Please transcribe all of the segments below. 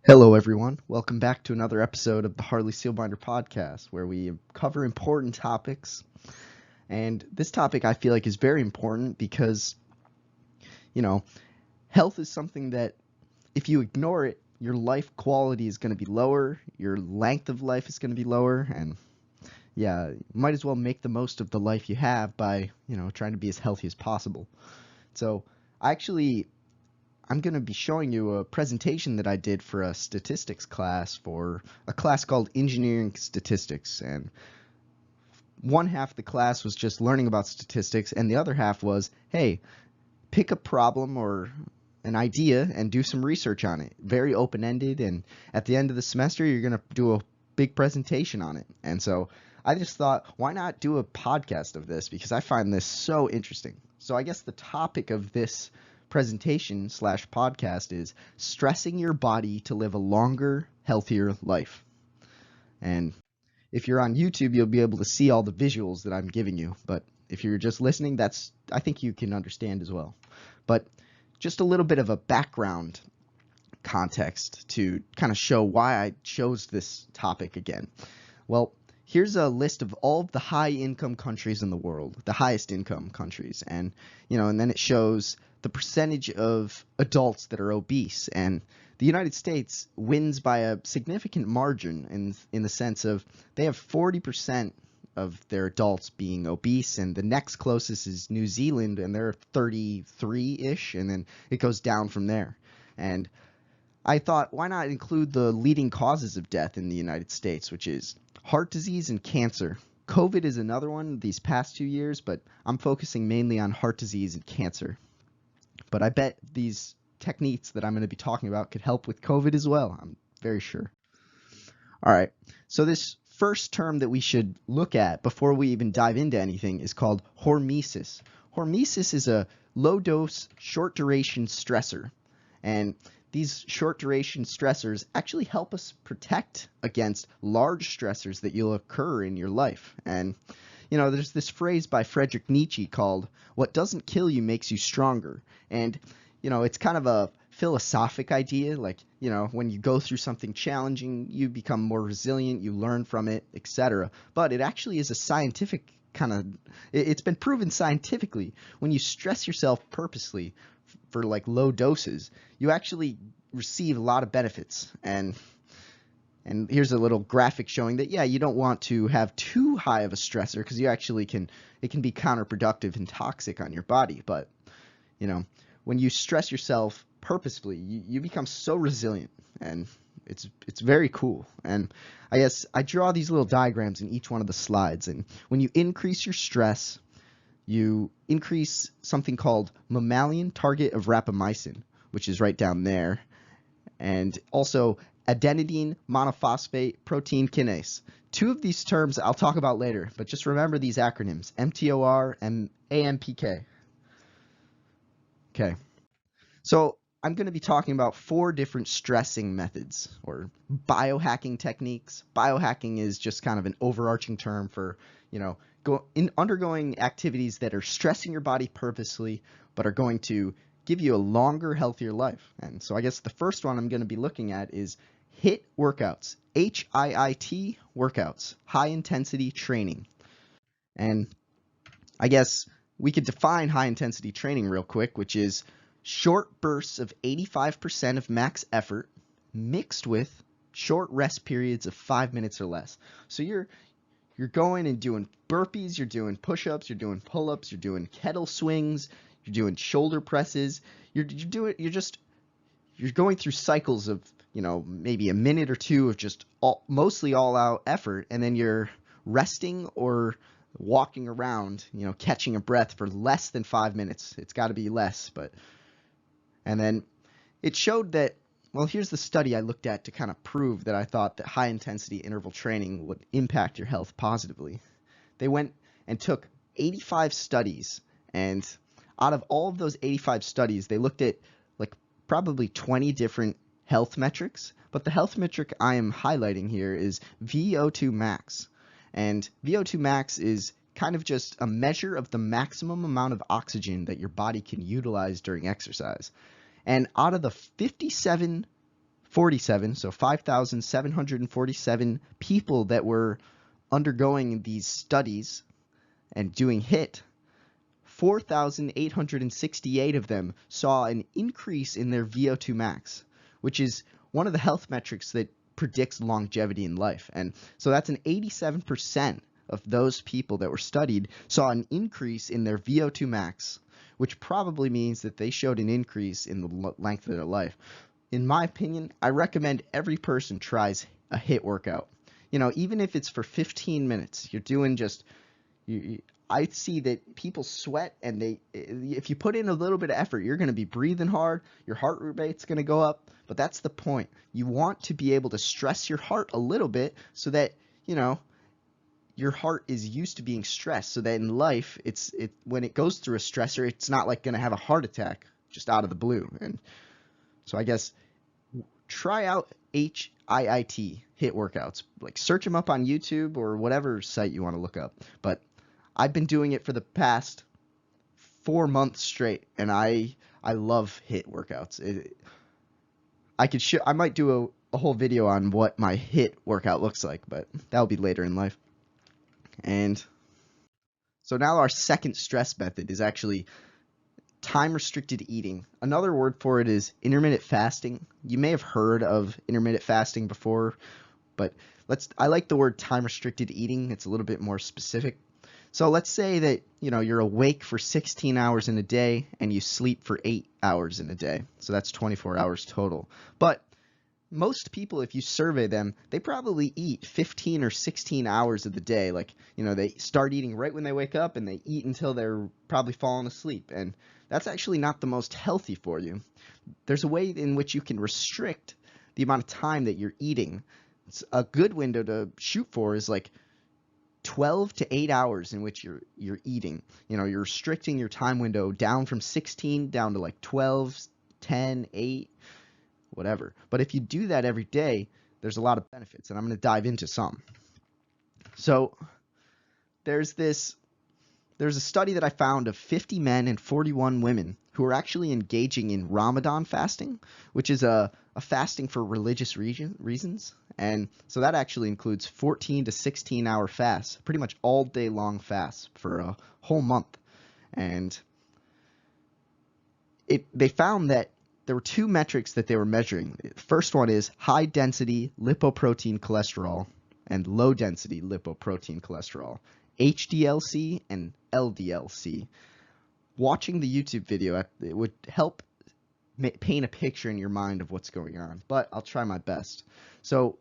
Hello, everyone. Welcome back to another episode of the Harley Seelbinder podcast, where we cover important topics. And this topic I feel like is very important because, you know, health is something that if you ignore it, your life quality is going to be lower, your length of life is going to be lower, and yeah, you might as well make the most of the life you have by, trying to be as healthy as possible. So, I actually I'm going to be showing you a presentation that I did for a statistics class for a class called Engineering Statistics. And one half of the class was just learning about statistics, and the other half was, hey, pick a problem or an idea and do some research on it. Very open ended. And at the end of the semester, you're going to do a big presentation on it. And so I just thought, why not do a podcast of this? Because I find this so interesting. So I guess the topic of this presentation slash podcast is stressing your body to live a longer, healthier life. And if you're on YouTube, you'll be able to see all the visuals that I'm giving you. But if you're just listening, I think you can understand as well. But just a little bit of a background context to kind of show why I chose this topic again. Well, here's a list of all of the high income countries in the world, the highest income countries. And then it shows the percentage of adults that are obese. And the United States wins by a significant margin in the sense of they have 40% of their adults being obese, and the next closest is New Zealand, and they're 33-ish, and then it goes down from there. And I thought, why not include the leading causes of death in the United States, which is heart disease and cancer. COVID is another one these past 2 years, but I'm focusing mainly on heart disease and cancer. But I bet these techniques that I'm going to be talking about could help with COVID as well. I'm very sure. All right. So this first term that we should look at before we even dive into anything is called hormesis. Hormesis is a low dose, short duration stressor. And these short duration stressors actually help us protect against large stressors that will occur in your life. And, there's this phrase by Friedrich Nietzsche called, "What doesn't kill you makes you stronger." And, it's kind of a philosophic idea. Like, when you go through something challenging, you become more resilient, you learn from it, etc. But it actually is a scientific it's been proven scientifically when you stress yourself purposely for like low doses, you actually receive a lot of benefits. And here's a little graphic showing that, yeah, you don't want to have too high of a stressor because it can be counterproductive and toxic on your body. But you know when you stress yourself purposefully, you become so resilient, and it's very cool. And I guess I draw these little diagrams in each one of the slides. And when you increase your stress, you increase something called mammalian target of rapamycin, which is right down there, and also adenine monophosphate protein kinase. Two of these terms I'll talk about later, but just remember these acronyms: MTOR and AMPK. Okay, so I'm going to be talking about 4 different stressing methods or biohacking techniques. Biohacking is just kind of an overarching term for, undergoing activities that are stressing your body purposely, but are going to give you a longer, healthier life. And so I guess the first one I'm going to be looking at is HIIT workouts, HIIT workouts, high intensity training. And I guess we could define high intensity training real quick, which is short bursts of 85% of max effort mixed with short rest periods of 5 minutes or less. So you're going and doing burpees, you're doing push-ups, you're doing pull-ups, you're doing kettle swings, you're doing shoulder presses. You're going through cycles of, maybe a minute or two of just mostly all out effort, and then you're resting or walking around, catching a breath for less than 5 minutes. It's got to be less, but and then it showed that, well, here's the study I looked at to kind of prove that I thought that high intensity interval training would impact your health positively. They went and took 85 studies, and out of all of those 85 studies, they looked at like probably 20 different health metrics, but the health metric I am highlighting here is VO2 max. And VO2 max is kind of just a measure of the maximum amount of oxygen that your body can utilize during exercise. And out of the 57 so 5,747 people that were undergoing these studies and doing HIIT, 4,868 of them saw an increase in their VO2 max, which is one of the health metrics that predicts longevity in life. And so that's an 87% of those people that were studied saw an increase in their VO2 max, which probably means that they showed an increase in the length of their life. In my opinion, I recommend every person tries a HIIT workout. Even if it's for 15 minutes, you're doing just, I see that people sweat, and if you put in a little bit of effort, you're going to be breathing hard, your heart rate's going to go up, but that's the point. You want to be able to stress your heart a little bit so that, your heart is used to being stressed, so that in life, when it goes through a stressor, it's not like going to have a heart attack just out of the blue. And so I guess try out HIIT, HIIT workouts. Like search them up on YouTube or whatever site you want to look up. But I've been doing it for the past 4 months straight, and I love HIIT workouts. I might do a whole video on what my HIIT workout looks like, but that'll be later in life. And so now our second stress method is actually time-restricted eating. Another word for it is intermittent fasting. You may have heard of intermittent fasting before, but I like the word time-restricted eating. It's a little bit more specific. So let's say that, you're awake for 16 hours in a day and you sleep for 8 hours in a day. So that's 24 hours total. But most people, if you survey them, they probably eat 15 or 16 hours of the day. Like, they start eating right when they wake up and they eat until they're probably falling asleep. And that's actually not the most healthy for you. There's a way in which you can restrict the amount of time that you're eating. It's a good window to shoot for is like 12 to 8 hours in which you're eating. You're restricting your time window down from 16 down to like 12, 10, 8, whatever. But if you do that every day, there's a lot of benefits, and I'm going to dive into some. So there's a study that I found of 50 men and 41 women who are actually engaging in Ramadan fasting, which is a fasting for religious reasons. And so that actually includes 14 to 16 hour fasts, pretty much all day long fasts for a whole month. And they found that there were two metrics that they were measuring. The first one is high density lipoprotein cholesterol and low density lipoprotein cholesterol, HDLC and LDLC. Watching the YouTube video, it would help paint a picture in your mind of what's going on, but I'll try my best. So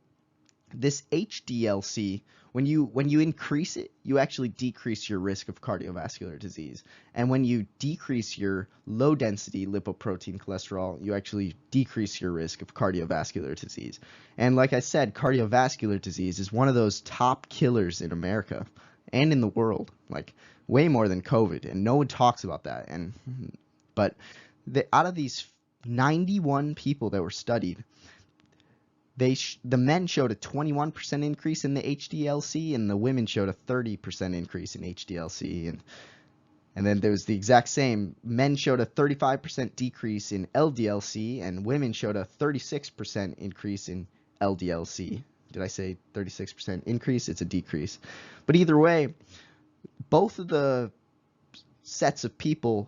this HDLC, when you increase it, you actually decrease your risk of cardiovascular disease. And when you decrease your low density lipoprotein cholesterol, you actually decrease your risk of cardiovascular disease. And like I said, cardiovascular disease is one of those top killers in America and in the world, like way more than COVID, and no one talks about that. But out of these 91 people that were studied, the men showed a 21% increase in the HDLC, and the women showed a 30% increase in HDLC. And then there was the exact same. Men showed a 35% decrease in LDLC, and women showed a 36% increase in LDLC. Did I say 36% increase? It's a decrease. But either way, both of the sets of people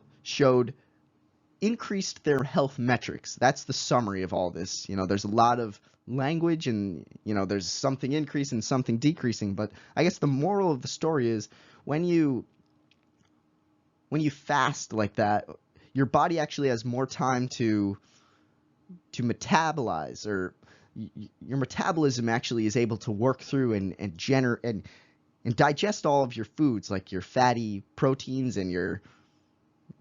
increased their health metrics. That's the summary of all this. There's a lot of language, and there's something increasing, something decreasing, but I guess the moral of the story is when you fast like that, your body actually has more time to metabolize, or your metabolism actually is able to work through and digest all of your foods, like your fatty proteins and your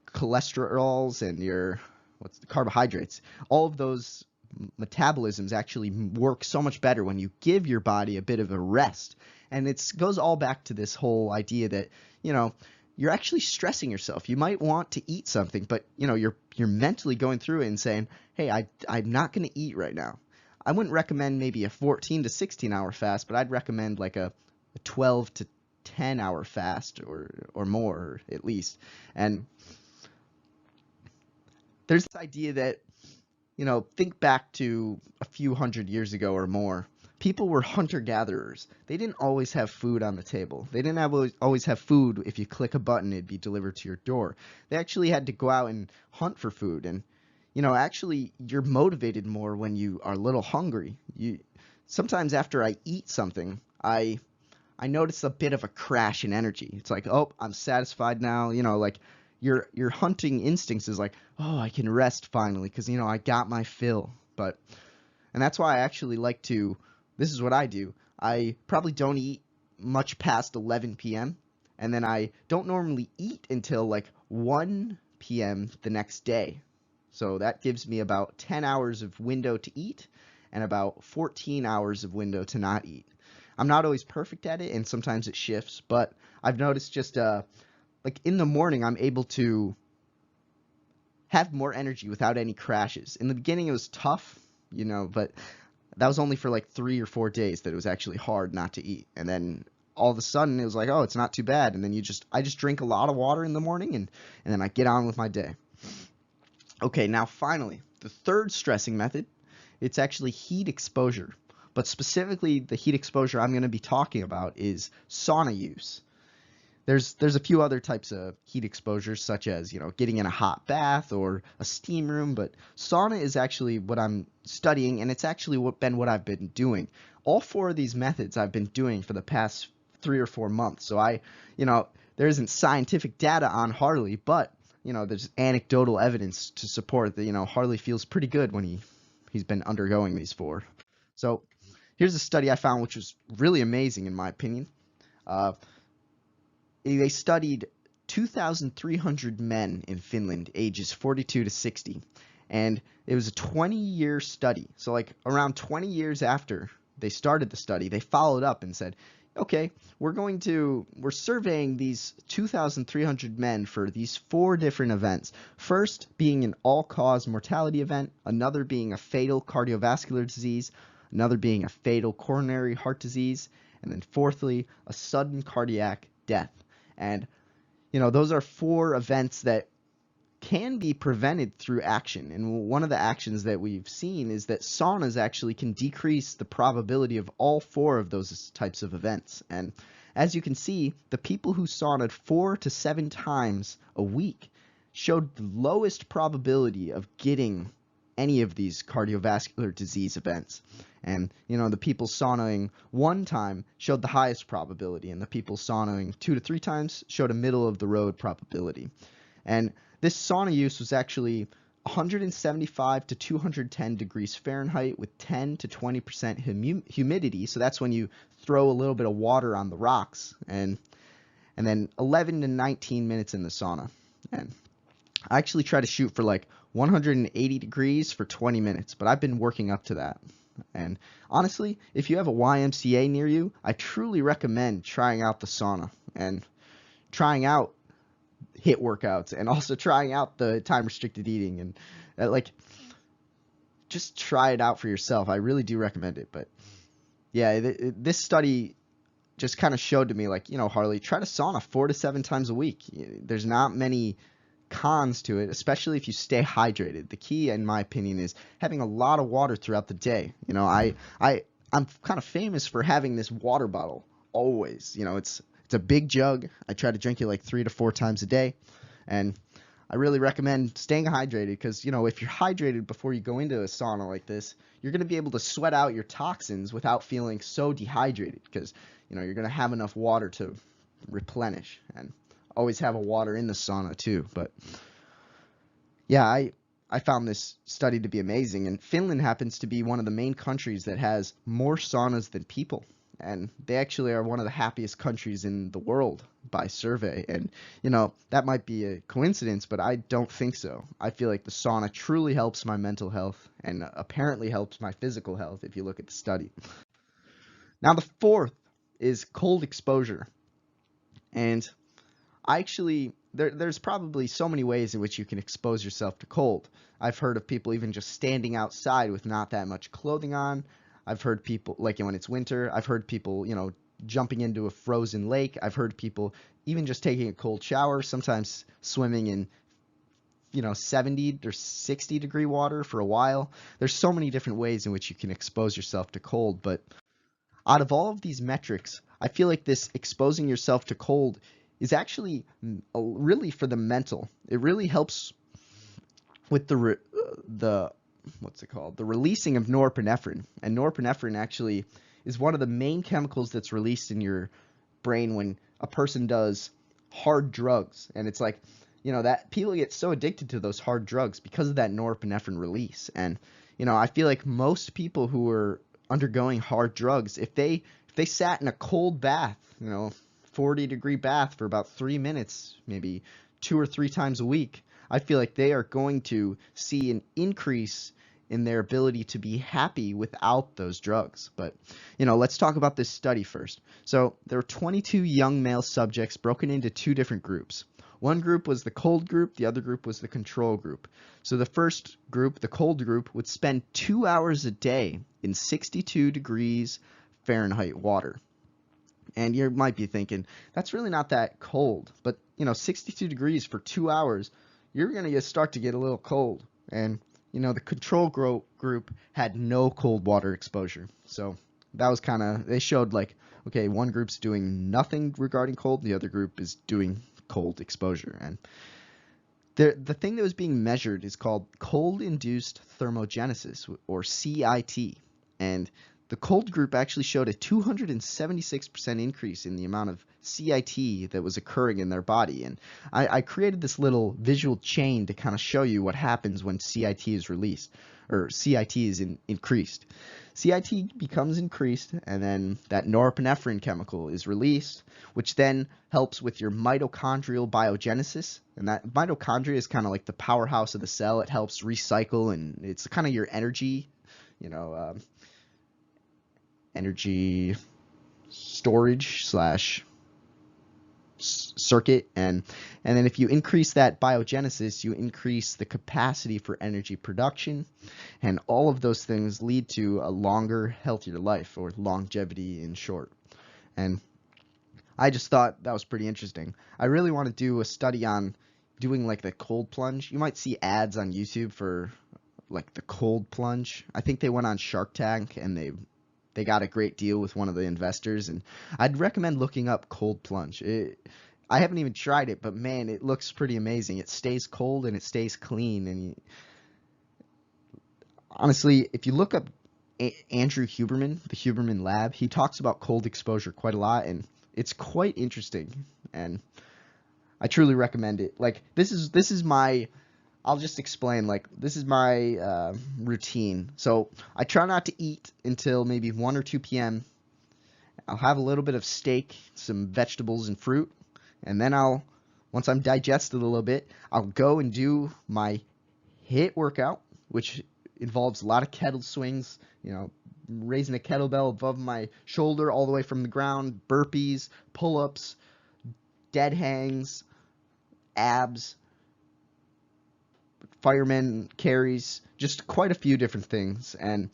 cholesterols and your carbohydrates. All of those metabolisms actually work so much better when you give your body a bit of a rest. And it goes all back to this whole idea that you're actually stressing yourself. You might want to eat something, but you're mentally going through it and saying, hey, I'm not going to eat right now. I wouldn't recommend maybe a 14 to 16 hour fast, but I'd recommend like a 12 to 10 hour fast or more at least. And there's this idea that think back to a few hundred years ago or more. People were hunter-gatherers. They didn't always have food on the table. They didn't always have food. If you click a button, it'd be delivered to your door. They actually had to go out and hunt for food. And, actually, you're motivated more when you are a little hungry. Sometimes after I eat something, I notice a bit of a crash in energy. It's like, oh, I'm satisfied now. Like your hunting instincts is like, oh, I can rest finally because I got my fill. And that's why I actually like to. This is what I do. I probably don't eat much past 11 p.m. and then I don't normally eat until like 1 p.m. the next day. So that gives me about 10 hours of window to eat and about 14 hours of window to not eat. I'm not always perfect at it, and sometimes it shifts, but I've noticed just like in the morning, I'm able to have more energy without any crashes. In the beginning, it was tough, but that was only for like 3 or 4 days that it was actually hard not to eat. And then all of a sudden, it was like, oh, it's not too bad. And then I just drink a lot of water in the morning, and then I get on with my day. Okay, now finally, the third stressing method, it's actually heat exposure. But specifically, the heat exposure I'm going to be talking about is sauna use. There's a few other types of heat exposures, such as getting in a hot bath or a steam room, but sauna is actually what I'm studying, and it's actually been what I've been doing. All 4 of these methods I've been doing for the past 3 or 4 months. So there isn't scientific data on Harley, but there's anecdotal evidence to support that Harley feels pretty good when he's been undergoing these 4. So here's a study I found which was really amazing in my opinion. They studied 2,300 men in Finland, ages 42 to 60, and it was a 20-year study. So like around 20 years after they started the study, they followed up and said, okay, we're surveying these 2,300 men for these 4 different events. First being an all-cause mortality event, another being a fatal cardiovascular disease, another being a fatal coronary heart disease, and then fourthly, a sudden cardiac death. And, those are 4 events that can be prevented through action. And one of the actions that we've seen is that saunas actually can decrease the probability of all 4 of those types of events. And as you can see, the people who saunaed 4 to 7 times a week showed the lowest probability of getting any of these cardiovascular disease events. And, the people saunaing 1 time showed the highest probability, and the people saunaing 2 to 3 times showed a middle-of-the-road probability. And this sauna use was actually 175 to 210 degrees Fahrenheit with 10 to 20% humidity. So that's when you throw a little bit of water on the rocks, and then 11 to 19 minutes in the sauna. And I actually try to shoot for like 180 degrees for 20 minutes, but I've been working up to that. And honestly, if you have a YMCA near you, I truly recommend trying out the sauna and trying out HIIT workouts and also trying out the time restricted eating and just try it out for yourself. I really do recommend it. But yeah, this study just kind of showed to me Harley, try to sauna 4 to 7 times a week. There's not many cons to it, especially if you stay hydrated. The key, in my opinion, is having a lot of water throughout the day. I'm kind of famous for having this water bottle always. It's a big jug. I try to drink it like 3 to 4 times a day, and I really recommend staying hydrated because if you're hydrated before you go into a sauna like this, you're going to be able to sweat out your toxins without feeling so dehydrated because you're going to have enough water to replenish. And always have a water in the sauna too. But yeah, I found this study to be amazing, and Finland happens to be one of the main countries that has more saunas than people, and they actually are one of the happiest countries in the world by survey. And that might be a coincidence, but I don't think so. I feel like the sauna truly helps my mental health and apparently helps my physical health if you look at the study. Now the 4th is cold exposure, and there's probably so many ways in which you can expose yourself to cold. I've heard of people even just standing outside with not that much clothing on. I've heard people, when it's winter, I've heard people, jumping into a frozen lake. I've heard people even just taking a cold shower, sometimes swimming in 70 or 60 degree water for a while. There's so many different ways in which you can expose yourself to cold, but out of all of these metrics, I feel like this exposing yourself to cold is actually really for the mental. It really helps with the what's it called? The releasing of norepinephrine. And norepinephrine actually is one of the main chemicals that's released in your brain when a person does hard drugs. And it's like, that people get so addicted to those hard drugs because of that norepinephrine release. And I feel like most people who are undergoing hard drugs, if they sat in a cold bath, 40-degree bath for about 3 minutes, maybe 2 or 3 times a week, I feel like they are going to see an increase in their ability to be happy without those drugs. But, let's talk about this study first. So there were 22 young male subjects broken into 2 different groups. One group was the cold group, the other group was the control group. So the first group, the cold group, would spend 2 hours a day in 62 degrees Fahrenheit water. And you might be thinking, that's really not that cold. But, 62 degrees for 2 hours, you're going to start to get a little cold. And, the control group had no cold water exposure. So that was they showed like, okay, one group's doing nothing regarding cold, the other group is doing cold exposure. And the thing that was being measured is called cold-induced thermogenesis, or CIT. And the cold group actually showed a 276% increase in the amount of CIT that was occurring in their body. And I created this little visual chain to kind of show you what happens when CIT is released, or CIT is increased. CIT becomes increased, and then that norepinephrine chemical is released, which then helps with your mitochondrial biogenesis. And that mitochondria is kind of like the powerhouse of the cell. It helps recycle, and it's kind of your energy, energy storage slash circuit. And then if you increase that biogenesis, you increase the capacity for energy production, and all of those things lead to a longer, healthier life, or longevity in short. And I just thought that was pretty interesting. I really want to do a study on doing like the cold plunge. You might see ads on YouTube for like the cold plunge. I think they went on Shark Tank, and they got a great deal with one of the investors, and I'd recommend looking up cold plunge. I haven't even tried it, but man, it looks pretty amazing. It stays cold and it stays clean. And honestly, if you look up Andrew Huberman, the Huberman Lab, he talks about cold exposure quite a lot, and it's quite interesting, and I truly recommend it. Like, this is my, I'll just explain, like, this is my routine. So I try not to eat until maybe 1 or 2 p.m. I'll have a little bit of steak, some vegetables and fruit, and then once I'm digested a little bit, I'll go and do my HIIT workout, which involves a lot of kettle swings, raising a kettlebell above my shoulder all the way from the ground, burpees, pull-ups, dead hangs, abs, fireman carries, just quite a few different things, and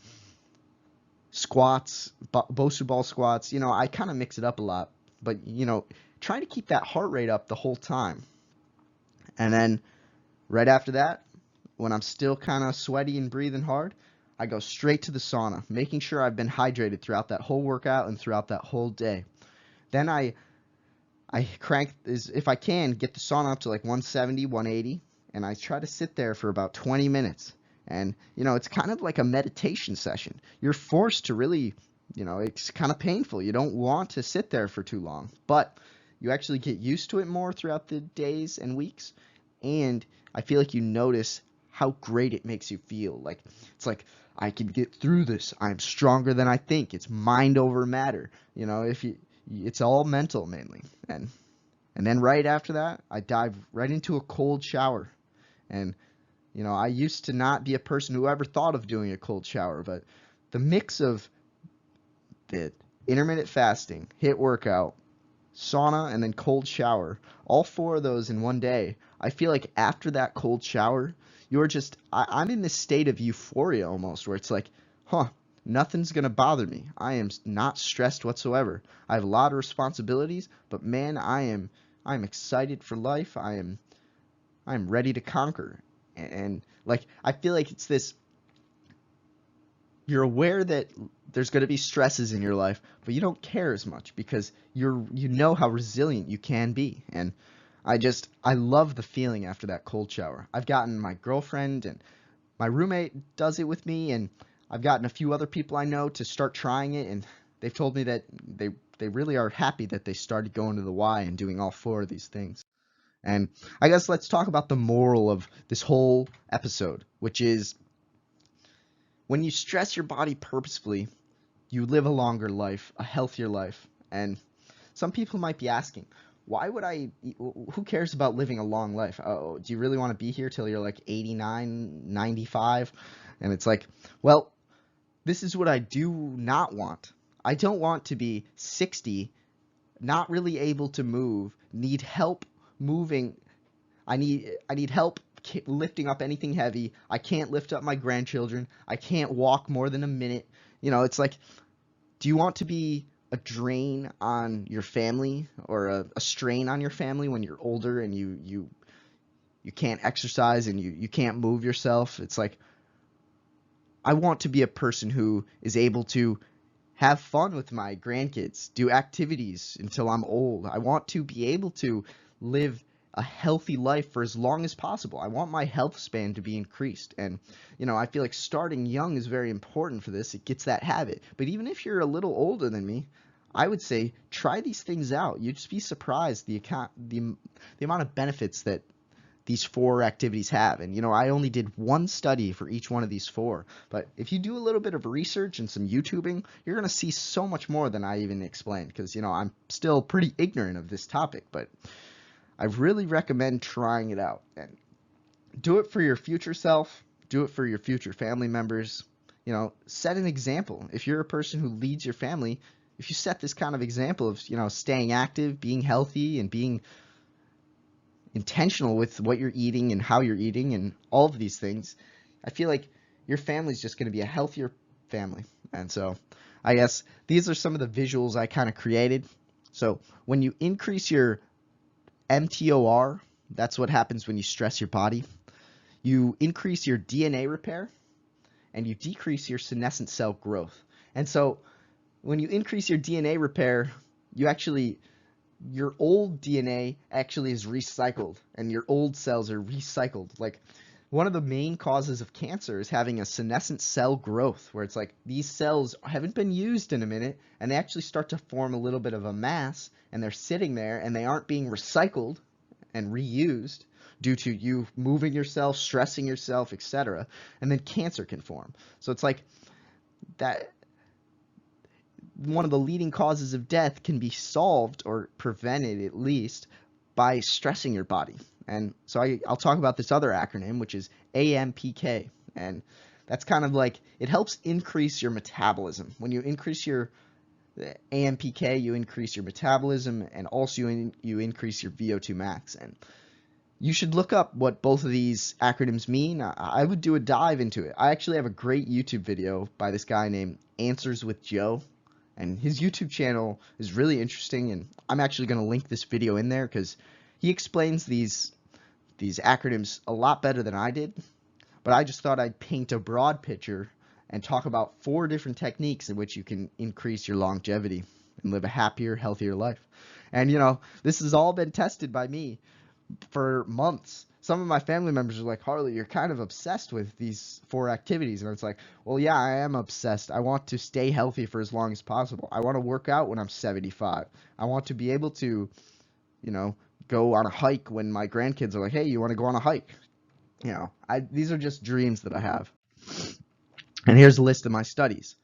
squats, Bosu ball squats. I kind of mix it up a lot, but trying to keep that heart rate up the whole time. And then right after that, when I'm still kind of sweaty and breathing hard, I go straight to the sauna, making sure I've been hydrated throughout that whole workout and throughout that whole day. Then I crank, if I can, get the sauna up to like 170, 180, and I try to sit there for about 20 minutes. And, it's kind of like a meditation session. You're forced to really, it's kind of painful. You don't want to sit there for too long, but you actually get used to it more throughout the days and weeks. And I feel like you notice how great it makes you feel. Like, it's like, I can get through this. I'm stronger than I think. It's mind over matter. It's all mental mainly. And then right after that, I dive right into a cold shower. And, I used to not be a person who ever thought of doing a cold shower, but the mix of the intermittent fasting, HIIT workout, sauna, and then cold shower, all 4 of those in one day, I feel like after that cold shower, you're just, I'm in this state of euphoria almost, where it's like, nothing's going to bother me. I am not stressed whatsoever. I have a lot of responsibilities, but man, I'm excited for life. I'm ready to conquer. And like, I feel like it's this, you're aware that there's going to be stresses in your life, but you don't care as much because you know how resilient you can be. And I love the feeling after that cold shower. I've gotten my girlfriend and my roommate does it with me, and I've gotten a few other people I know to start trying it, and they've told me that they really are happy that they started going to the Y and doing all 4 of these things. And I guess let's talk about the moral of this whole episode, which is when you stress your body purposefully, you live a longer life, a healthier life. And some people might be asking, why would who cares about living a long life? Oh, do you really want to be here till you're like 89, 95? And it's like, well, this is what I do not want. I don't want to be 60, not really able to move, need help moving. I need help lifting up anything heavy. I can't lift up my grandchildren. I can't walk more than a minute. It's like, do you want to be a drain on your family or a strain on your family when you're older and you can't exercise and you can't move yourself? It's like, I want to be a person who is able to have fun with my grandkids, do activities until I'm old. I want to be able to live a healthy life for as long as possible. I want my health span to be increased. And, I feel like starting young is very important for this. It gets that habit. But even if you're a little older than me, I would say try these things out. You'd just be surprised the amount of benefits that these 4 activities have. And, I only did 1 study for each one of these 4. But if you do a little bit of research and some YouTubing, you're going to see so much more than I even explained because, I'm still pretty ignorant of this topic. But I really recommend trying it out. And do it for your future self. Do it for your future family members. Set an example. If you're a person who leads your family, if you set this kind of example of, staying active, being healthy, and being intentional with what you're eating and how you're eating and all of these things, I feel like your family's just going to be a healthier family. And so I guess these are some of the visuals I kind of created. So when you increase your mTOR, that's what happens when you stress your body. You increase your DNA repair and you decrease your senescent cell growth. And so when you increase your DNA repair, your old DNA actually is recycled and your old cells are recycled. Like, one of the main causes of cancer is having a senescent cell growth, where it's like these cells haven't been used in a minute and they actually start to form a little bit of a mass and they're sitting there and they aren't being recycled and reused due to you moving yourself, stressing yourself, etc. And then cancer can form. So it's like that. One of the leading causes of death can be solved or prevented at least by stressing your body. And so I'll talk about this other acronym, which is AMPK. And that's kind of like, it helps increase your metabolism. When you increase your AMPK, you increase your metabolism, and also you increase your VO2 max. And you should look up what both of these acronyms mean. I would do a dive into it. I actually have a great YouTube video by this guy named Answers with Joe. And his YouTube channel is really interesting, and I'm actually going to link this video in there because he explains these acronyms a lot better than I did. But I just thought I'd paint a broad picture and talk about 4 different techniques in which you can increase your longevity and live a happier, healthier life. And, this has all been tested by me for months. Some of my family members are like, Harley, you're kind of obsessed with these 4 activities. And it's like, well, yeah, I am obsessed. I want to stay healthy for as long as possible. I want to work out when I'm 75. I want to be able to, go on a hike when my grandkids are like, hey, you want to go on a hike? These are just dreams that I have. And here's a list of my studies.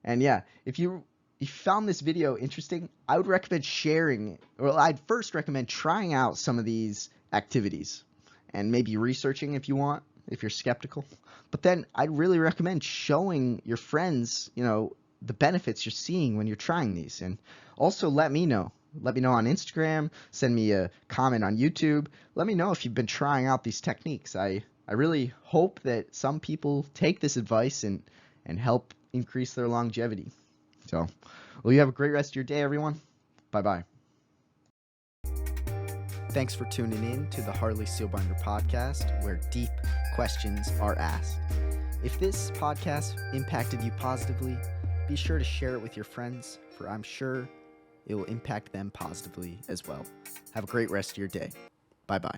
And yeah, if you found this video interesting, I would recommend sharing it. Well, I'd first recommend trying out some of these activities and maybe researching if you want, if you're skeptical. But then I'd really recommend showing your friends, the benefits you're seeing when you're trying these. And also let me know. Let me know on Instagram. Send me a comment on YouTube. Let me know if you've been trying out these techniques. I really hope that some people take this advice and help increase their longevity. So, well, you have a great rest of your day, everyone. Bye-bye. Thanks for tuning in to the Harley Seelbinder podcast, where deep questions are asked. If this podcast impacted you positively, be sure to share it with your friends, for I'm sure it will impact them positively as well. Have a great rest of your day. Bye-bye.